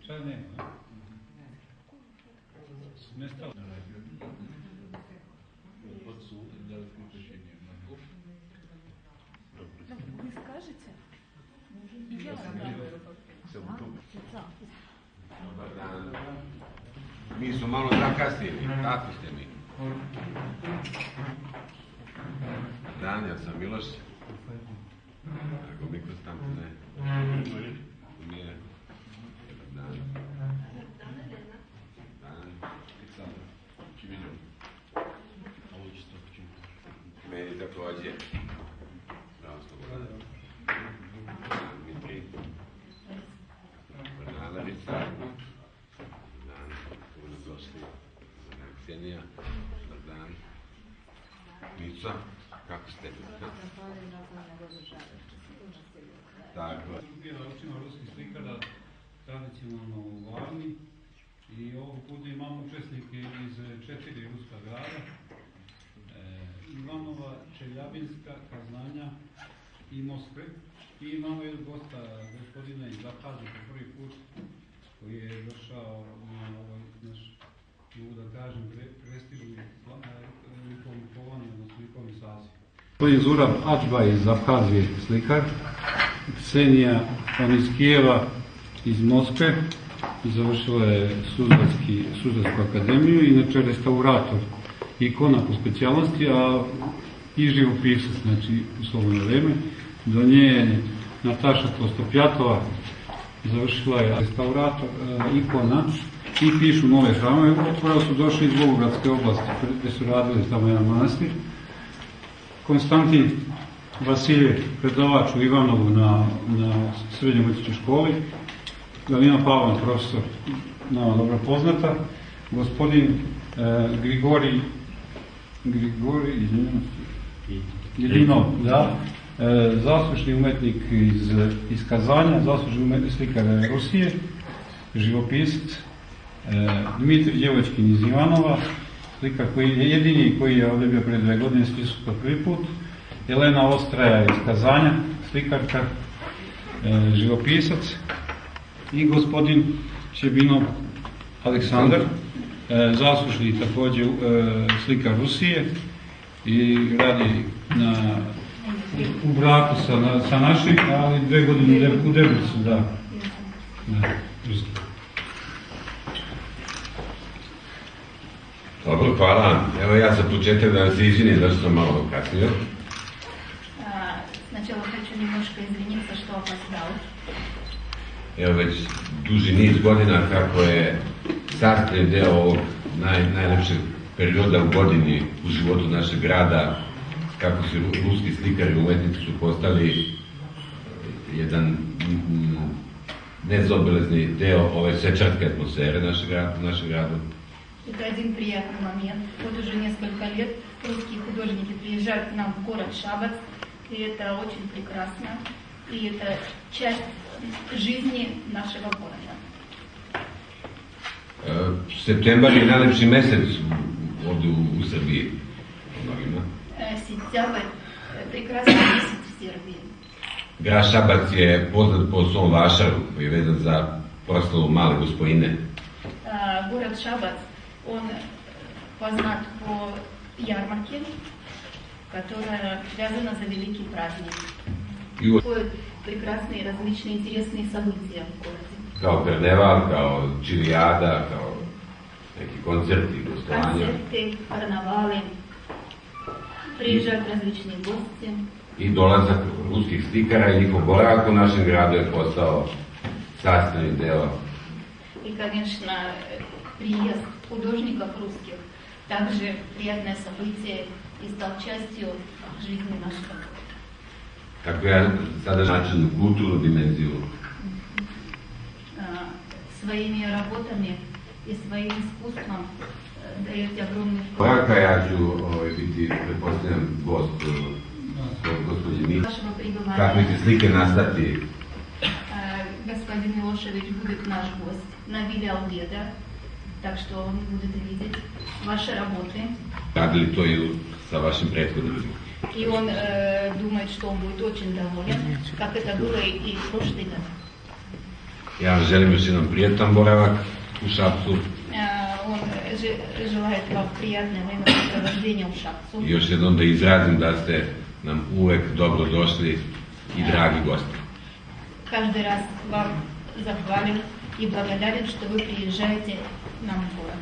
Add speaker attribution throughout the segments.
Speaker 1: Sad nema, a? Nestalo.
Speaker 2: Vi skажете? I ja vam dam.
Speaker 3: Dobar dan. Mi smo malo zakasnili, kako ste mi? Dan, ja sam Miloš. Ako mi kroz tamo, ne? Nije. Dobar dan. Meni također. Bravo, slobodan. Dmitri. Dobar dan, Larica. Dobar dan, dobro došli. Dobar dan, Ksenija. Dobar dan. Mica, kako ste? Tako.
Speaker 1: Bio učimo ruskih slikara tradicionalno u Varni i ovog puta imamo učesnike iz 4 ruska grada. Ivanova, Čeljabinska, Kaznanja i Moskve. I imamo jednog gosta, gospodina iz Abhazije po prvi put, koji je došao na ovaj naš, mogu da kažem, prestižni likovni odnosno likovni saziv. Gospodin Zurab Ačba iz Abhazije, slikar. Ksenija, on iz Kijeva, iz Moskve. Završila je Suzarsku akademiju, inače restaurator ikona po specijalnosti, a i živopisac, znači u slobodno vreme. Do nje je Nataša Klostopjatova, završila je restaurator ikona i pišu nove hramove. Upravo su došli iz Vologradske oblasti, gde su radili tamo jedan manastir. Konstantin Vasiljev, predavač u Ivanovu na srednjoj muzičkoj školi. Galina Pavan, profesor, nama dobro poznata. Gospodin Grigorij Ilinov, da, zaslužni umetnik iz Kazanja, zaslužni slikar Rusije, živopisac. Dmitrij Djevočkin iz Ivanova, slikar koji je jedini koji je ovdje bio pre 2 godine, spisao prvi put. Elena Ostraja iz Kazanja, slikarka, živopisac. I gospodin Čebinov Aleksandar, zaslužni također slikar Rusije i radi u braku sa našim, ali 2 godine u Debrucu, da.
Speaker 3: Dobro, hvala. Evo ja za početak da se izvinim da sam malo kasnio.
Speaker 2: Сначала хочу немножко извиниться, что опоздал.
Speaker 3: Evo već duži niz godina kako je sastavni deo ovog najlepšeg perioda u godini u životu našeg grada, kako su ruski slikari i umetnici su postali jedan nezaobilazni deo ove svečarske atmosfere u našem gradu.
Speaker 2: Это один приятный момент. Вот уже несколько лет русские художники приезжают к нам в город Шабац, и это очень прекрасно, и это часть жизни нашего города.
Speaker 3: Septembar je najlepši mesec ovdje u Srbiji.
Speaker 2: Сентябрь – прекрасный месяц в Сербии.
Speaker 3: Grad Šabac je poznat po svom vašaru, koji je vezan za proslavu Male Gospojine.
Speaker 2: Город Шабац, он познат по ярмарке, которая связана за великий праздник. Происходят прекрасные различные интересные события в городе.
Speaker 3: Kao karneval, kao čilijada, kao neki koncerti, gostovanja.
Speaker 2: Концерты, карнавалы, приезжают различные гости.
Speaker 3: I dolazak ruskih slikara i njihov boravak u našem gradu je postao sastavni deo.
Speaker 2: И, конечно, приезд художников русских также приятное событие и стал частью жизни нашего города.
Speaker 3: Tako ja sada značajnu kulturnu dimenziju.
Speaker 2: Своими работами и своим искусством даете огромный вклад.
Speaker 3: Koga ja ću biti, pretpostavljam, gost gospođe Mih,
Speaker 2: Вашего пребывания.
Speaker 3: kakve će slike nastati?
Speaker 2: Господин Милошевич будет наш гость на вилле Албеда, так что он будет видеть ваши работы.
Speaker 3: Radili to i sa vašim prethodnicima.
Speaker 2: И он думает, что он будет очень доволен, как это было и в прошлый год.
Speaker 3: Ja vam želim još jednom prijetan boravak u Šapcu
Speaker 2: Он желает вам приятное времяпрепровождения в Шапцу.
Speaker 3: i još jednom da izrazim da ste nam uvek dobro došli i dragi gosti.
Speaker 2: Каждый раз вам захвален и благодарен, что вы приезжаете к нам в город.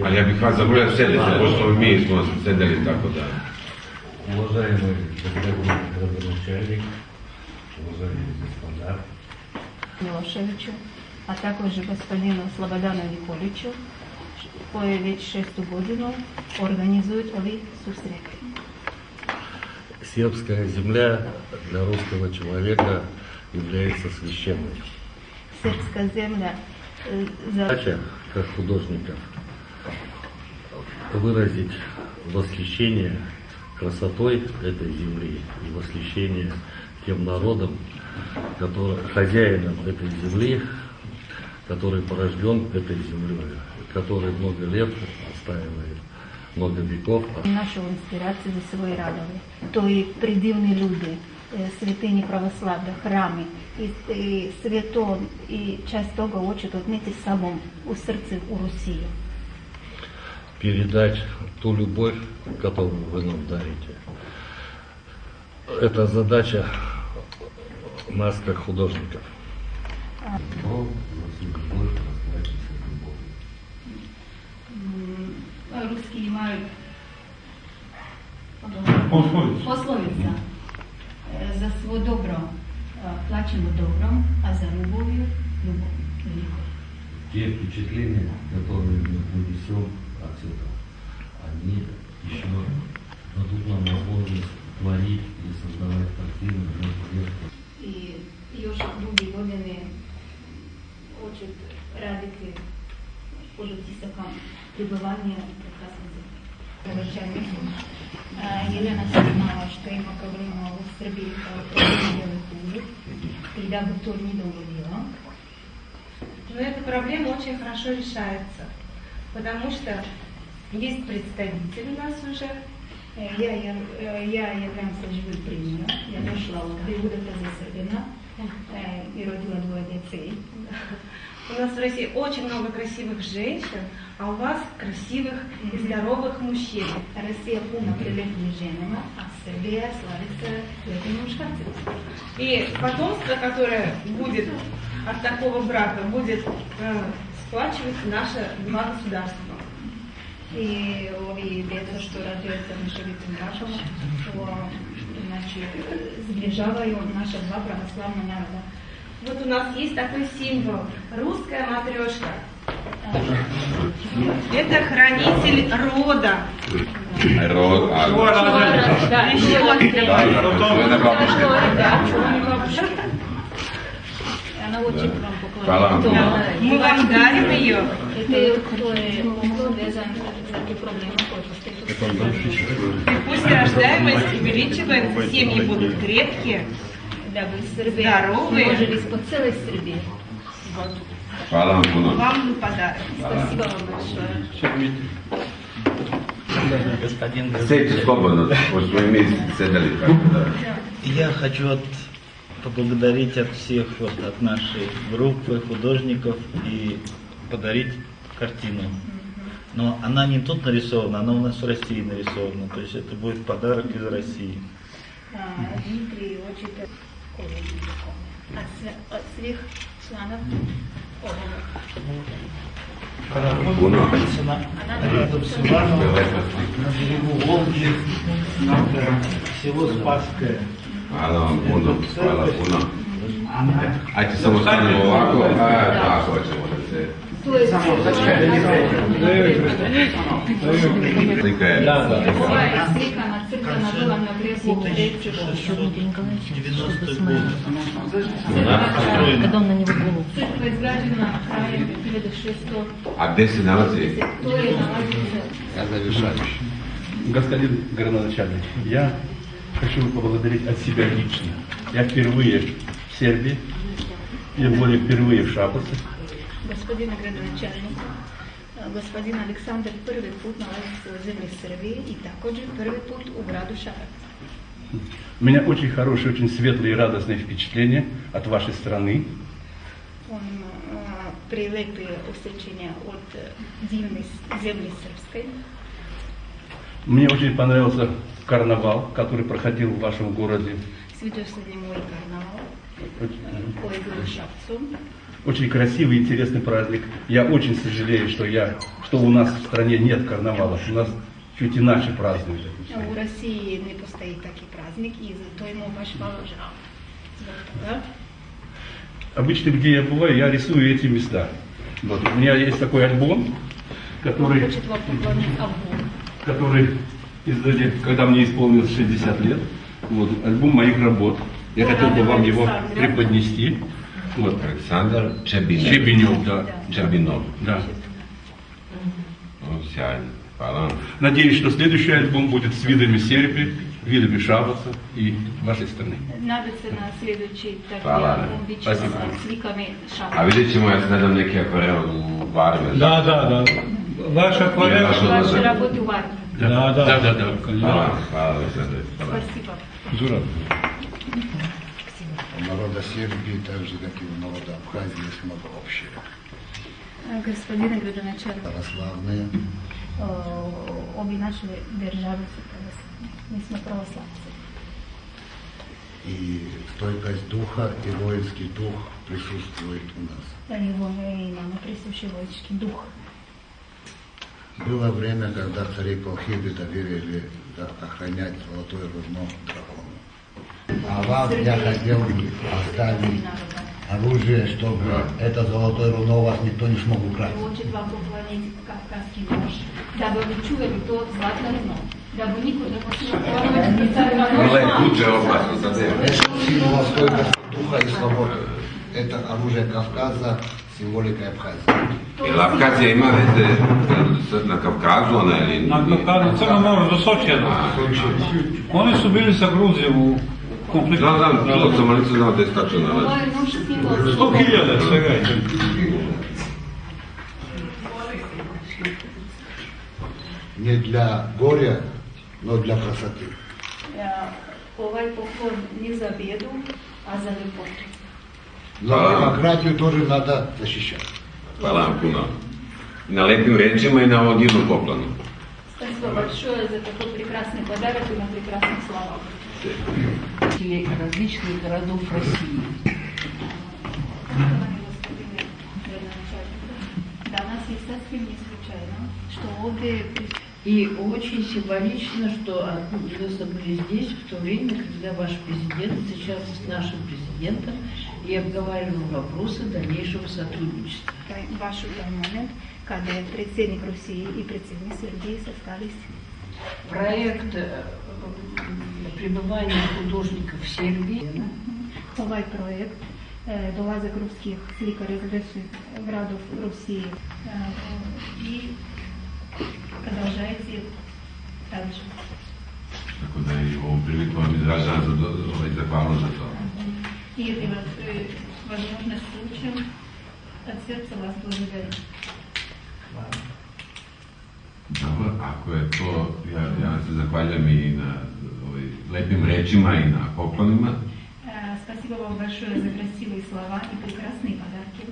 Speaker 3: Ali ja bih vas zamolio da sedete, pošto mi smo sedeli tako da...
Speaker 4: Уважаемый господин градоначальник, уважаемый господа,
Speaker 2: Милошевичу, а також господину Слободану Николичу, koji već 6. godinu organizuju ovi susreti.
Speaker 4: сербская земля для русского человека является священной.
Speaker 2: Srpska zemlja za
Speaker 4: Задача, как художников, выразить восхищение красотой этой земли и восхищение тем народом, хозяином этой земли, который порожден этой землей, который много лет отстаивает, много веков.
Speaker 2: Нашу інспірацію за свої радови. То і придивні люди, святині православ'я, храми, і свято, і часть того хочуть відмітити собою у серці у Росії.
Speaker 4: Передать ту любовь, которую вы нам дарите. Это задача нас, как художников.
Speaker 2: Русские мають пословиця. За своє добро плачемо добром, а за любов'ю любов'ю.
Speaker 4: Те впечатления, которые мы несем отсюда, они еще дадут нам возможность творить и создавать картины на поверхности.
Speaker 2: І još drugi godine хочуть радити pod utisakom pribavanja prekrasne zemlje. Jelena se znala što ima problema u Srbiji kao problem kuži i da bi to не dogodilo.
Speaker 5: Но эта проблема очень хорошо решается, потому что есть представитель у нас уже.
Speaker 2: Я являюся живим примером. Я дошла от 2 года за Сербина и родила 2 детей.
Speaker 5: У нас в России очень много красивых женщин, а у вас красивых и здоровых мужчин.
Speaker 2: Россия полна прелестными женами, а Сербия славится летними мужчинами.
Speaker 5: И потомство, которое будет от такого брака, будет сплачивать наши 2 государства.
Speaker 2: И ови деца, что родятся в мешевитым браком, значит, сближавают наши 2 православных народа.
Speaker 5: Вот у нас есть такой символ – русская матрешка. Это хранитель рода.
Speaker 2: Она очень вам
Speaker 3: Hvala
Speaker 2: поклоняется.
Speaker 3: vam.
Speaker 5: Мы вам дарим ее.
Speaker 2: Это помогло вязать такие проблемы,
Speaker 5: И пусть рождаемость увеличивается, семьи будут крепкие.
Speaker 2: дабы Сербия
Speaker 5: Здоровые.
Speaker 2: множились по целой Сербии.
Speaker 3: Hvala vam puno.
Speaker 5: Вам подарок.
Speaker 2: Спасибо вам большое.
Speaker 3: Sjedite slobodno, pošto smo i mi sedeli tako da...
Speaker 6: Я хочу поблагодарить от всех, от нашей группы художников и подарить картину. Но она не тут нарисована, она у нас в России нарисована. То есть это будет подарок из России.
Speaker 2: Дмитрий учит от своих членов
Speaker 3: Puno.
Speaker 6: Рядом с Иваново, на берегу Волги, село Спасское.
Speaker 3: Hvala vam puno, hvala puno. Ajde samo stanemo ovako, da, hoćemo da se...
Speaker 2: То есть
Speaker 3: Slika je...
Speaker 2: слика нацеплена была на грязь
Speaker 6: 690 год.
Speaker 2: Церковь изгражена 1600.
Speaker 3: A gde se nalazi?
Speaker 2: To je nalazi
Speaker 3: Ja završaviš.
Speaker 7: Господин градоначальник, я хочу поблагодарить от себя лично. Я впервые в Сербии, тем более впервые в Шабаце.
Speaker 2: Gospodina gradonačelnika, gospodin Aleksandar prvi put nalazi se u zemlji Srbije i također prvi put u gradu Šabac.
Speaker 7: У меня очень хорошие, очень светлые и радостные впечатления от вашей страны.
Speaker 2: On prilepi osjećanja od divne zemlje Srpske.
Speaker 7: Мне очень понравился карнавал, который проходил в вашем городе.
Speaker 2: Sviđao se njemu i karnaval koji je bio u Šapcu.
Speaker 7: Очень красивый и интересный праздник. Я очень сожалею, что у нас в стране нет карнавала. У нас чуть иначе празднуют.
Speaker 2: U Rusiji ne postoji taki praznik i to je mu baš malo žao. Zbog toga.
Speaker 7: Обычно, где я бываю, я рисую эти места. Вот. У меня есть такой альбом, который издали, когда мне исполнилось 60 лет. Вот, альбом моих работ. Я хотел бы вам его преподнести. Вот.
Speaker 3: Aleksandar Čebinov.
Speaker 7: Čebinov, да.
Speaker 3: Čebinov.
Speaker 7: Да.
Speaker 3: Sjajno. Hvala.
Speaker 7: Надеюсь, что следующий альбом будет с видами Сербии, видами Шабаца и вашей страны.
Speaker 2: Nadam se na sljedeći taki
Speaker 3: Hvala.
Speaker 2: album bit će sa slikami
Speaker 3: A
Speaker 2: Šabaca.
Speaker 3: vidjet ćemo, ja se nadam neki akvarel u Varme.
Speaker 1: Da. Vaša akvarel.
Speaker 2: Vaše работы u Varni.
Speaker 7: Да.
Speaker 3: Hvala, Aleksandar. Hvala.
Speaker 2: Спасибо.
Speaker 1: Zura.
Speaker 8: У народа Сербии, так же, как и у народа Абхазии, есть много общего.
Speaker 2: Gospodine gradonačelnik,
Speaker 8: Православные,
Speaker 2: obi naše države su pravoslavne. Mi smo pravoslavci.
Speaker 8: и стойкость духа, и воинский дух присутствует у нас.
Speaker 2: Imamo prisutni vojnički duh.
Speaker 8: Было время, когда цари Колхиды доверили охранять золотое руно дракону. А вам я хотел оставить оружие, чтобы это золотое руно у вас никто не смог украсть.
Speaker 2: Hoće vam pokloniti kavkaski nož, da bi oni čuvali to zlatno runo, da bi niko ne poslušao ponoviti carima
Speaker 3: Vrlo je
Speaker 2: noža.
Speaker 3: kuće opasno za tebe.
Speaker 8: Это символ стойкости духа и свободы. Это оружие Кавказа, символика Абхазии.
Speaker 3: Jel Abkazija ima veze na Kavkazu, ona ili...
Speaker 1: Na Kavkazu, Crno more do Sočija. Oni su bili sa Gruzijom u konfliktu.
Speaker 3: Znam, čuo sam, ali nisam znao da je stačno nalazi.
Speaker 2: Ovo je nož simbol
Speaker 1: 100.000 svega je.
Speaker 8: Не для горя, но для красоты.
Speaker 2: Ovaj poklon не za bjedu, a za ljepotu.
Speaker 8: Но демократию тоже надо защищать.
Speaker 3: Hvala vam puno. Na lepim rečima i na ovom divnom poklonu.
Speaker 2: Спасибо большое за такой прекрасный подарок и на прекрасных словах.
Speaker 9: Различных городов России.
Speaker 2: Для нас и совсем не случайно, что обе...
Speaker 9: И очень символично, что вы были здесь в то время, когда ваш президент встречался с нашим президентом и обговаривал вопросы дальнейшего сотрудничества.
Speaker 2: Baš u taj moment kada je predsjednik Rusije i predsjednik Srbije sastались.
Speaker 9: Проект пребывания художников в Сербии.
Speaker 2: Ovaj projekt dolazak ruskih slikara iz različitih gradov Rusije i продолжаете также.
Speaker 3: Tako da i ovom prilikom vam izražavam zahvalnost za to.
Speaker 2: И возможно случаем от сердца вас благодарю.
Speaker 3: Dobro, ako je to, ja vam se zahvaljujem i na lepim rečima i na poklonima.
Speaker 2: Спасибо вам большое за красивые слова и прекрасные подарки.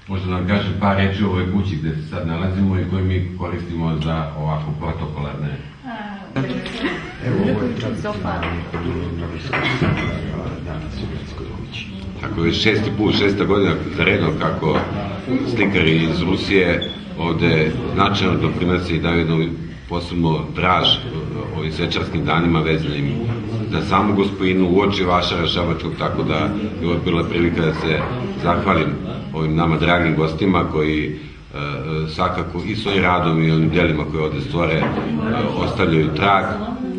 Speaker 3: Možda nam kažem par reči o ovoj kući gde se sad nalazimo i koju mi koristimo za ovako protokolarne. Tako je 6. godina za redom kako slikari iz Rusije ovde značajno doprinose i daju jednu posebno draž ovim svečarskim danima vezanim za samu gospojinu u oči Vašara Šabačkog, tako da je ovo bila prilika da se zahvalim ovim nama dragim gostima koji svakako i svojim radom i onim delima koje ovde stvore ostavljaju trag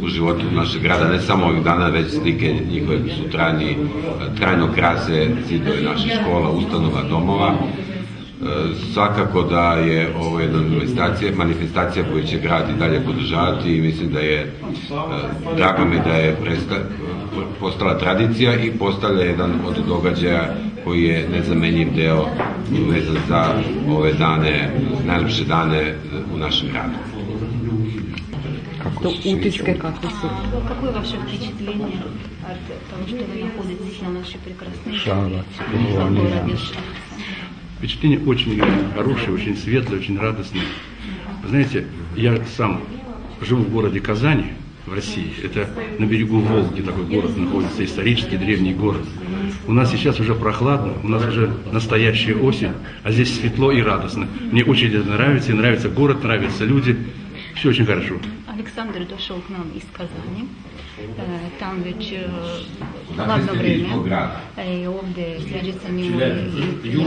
Speaker 3: u životu našeg grada, ne samo ovih dana, već slike njihove su trajno krase zidove naših škola, ustanova, domova. Svakako da je ovo jedna manifestacija koju će grad i dalje podržavati i mislim da je, drago mi da je postala tradicija i postavlja jedan od događaja koji je nezamenjiv deo vezan za ove dane, najlepše dane u našem gradu.
Speaker 2: Какое ваше впечатление от того, что вы находитесь на нашей прекрасной городе Шабац?
Speaker 7: Впечатление очень хорошее, очень светлое, очень радостное. Вы знаете, я сам живу в городе Казани, в России. Это на берегу Волги такой город находится, исторический древний город. У нас сейчас уже прохладно, у нас уже настоящая осень, а здесь светло и радостно. Мне очень это нравится, и нравится город, нравятся люди. Все очень хорошо.
Speaker 2: Александр дошел к нам из Казани. Там već hladno vrijeme i ovdje sređica mimo i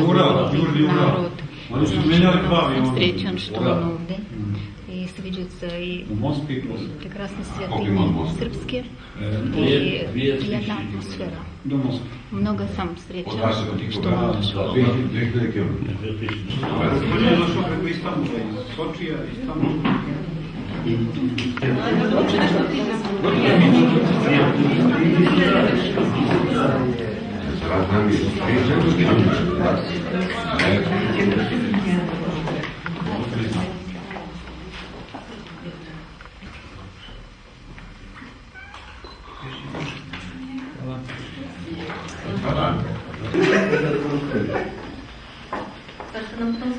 Speaker 2: narod. Sam srećan što on ovdje i sviđa i prekrasne svjetline srpske i jedna atmosfera. Mnogo sam srećan što on došao.
Speaker 1: On je došao preko Istanbula, iz Sočija, Istanbula.
Speaker 2: Кажется, нам потом